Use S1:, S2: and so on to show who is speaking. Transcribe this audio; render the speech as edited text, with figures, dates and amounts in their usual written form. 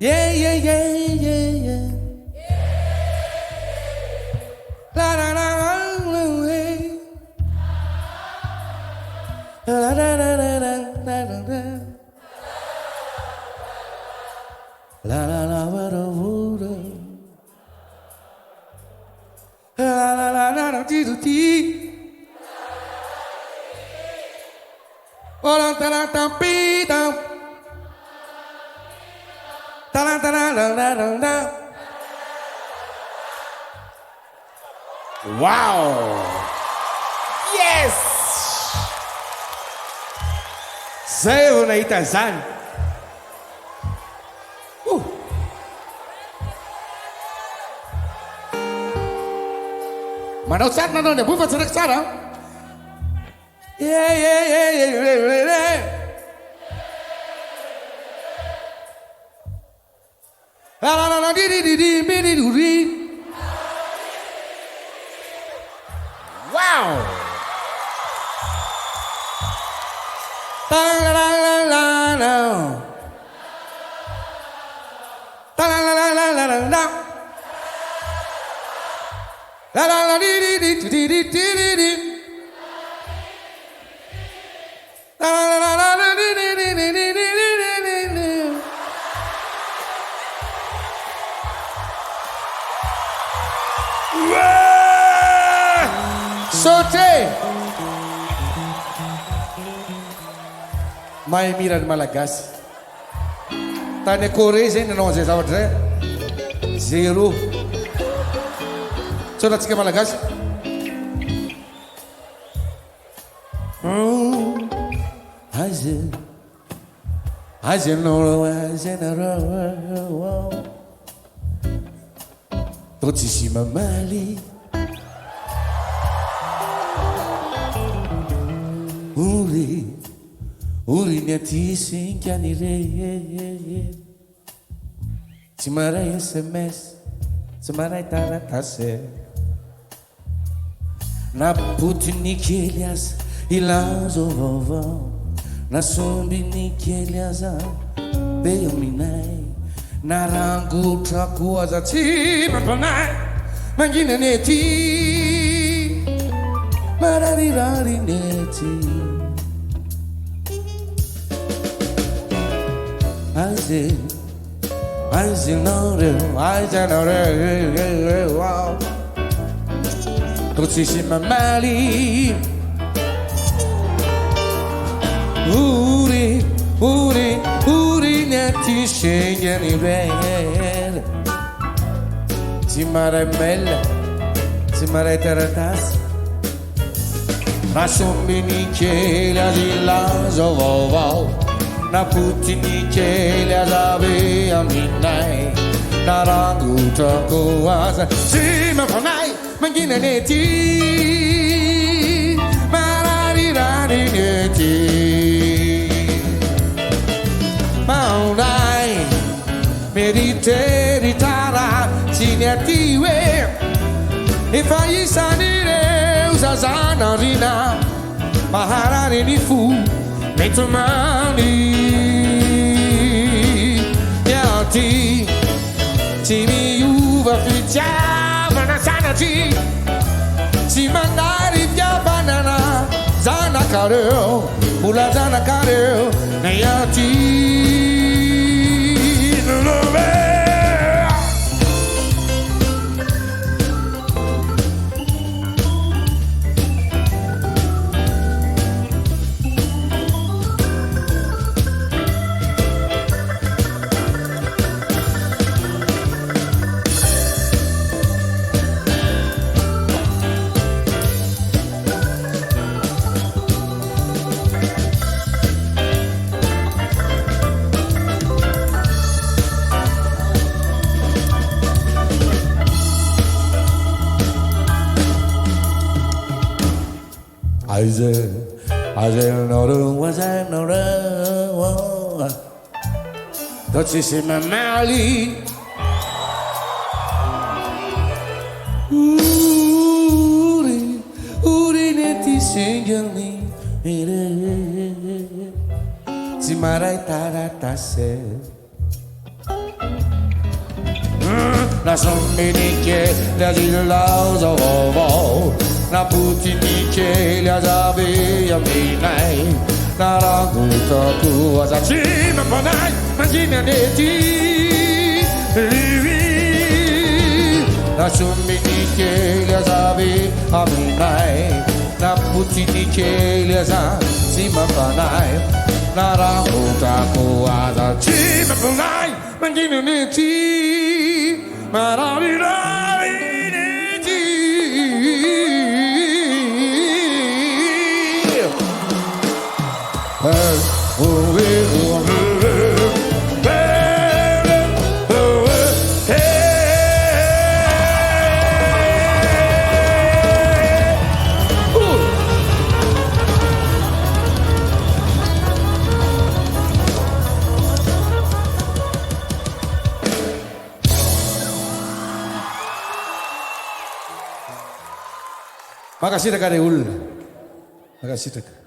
S1: Yeah, yeah, yeah, yeah, yeah. La la la la la la la la la la la la la la la la la la la la ti ti. Ola ta la ta pi ta. Ta la ta la la la la. Wow! Yes! Sa'yo na itasan. Manausat na doon, buffet sa naksara. Yeah, yeah, yeah, yeah, yeah, yeah. La la la la di di di di di di di. Wow! Ta la la la la la. Ta la la la la la la la. La la la di di di di di di di di. La la la la la di di di di di di di di. Sote! May miran malagas. Tane kore sin no se sabe. Zero. So let's get malagas. I said no, I said no. Tot is in mijn mali. Uri neti sin canire. Simarai SMS, simarai taratase. Na putnik Elias ilazo vovó. Na sumbnik Elias veio minai. Na rangu trakuaza tima panai. Mangina neti. Mararirari neti. I said no, wow. Tutti si mamali. Uri neti sceglie di bene. Si mare bella, si mare taratas. Ma sommini che la di laso wow. Na putini che le ave a midnight. Na rangu tako asa. Si ma fanai mangina neti. Marari rari neti. Maunai medite ritara siniative. E fai sanire usasana rina. Maharani ni fu. Metto mani. Ti mi uva ficciava una sana ci si mandare via 가려 불안하잖아 가려 내야지 눈을 아재 너를 와서 너를 더 치시면 말리 우리 내 뒤생겼니 이래 지마라이 따라따세 나 선민이께 내지를 나오서 na putini che li ha già via minai na raguta tua za cima panai ma cina neti livi na summini che li ha già via minai na putini che li ha già cima panai na raguta tua za cima panai ma cina neti ma raguta Makasih rekan Deul. Makasih rekan.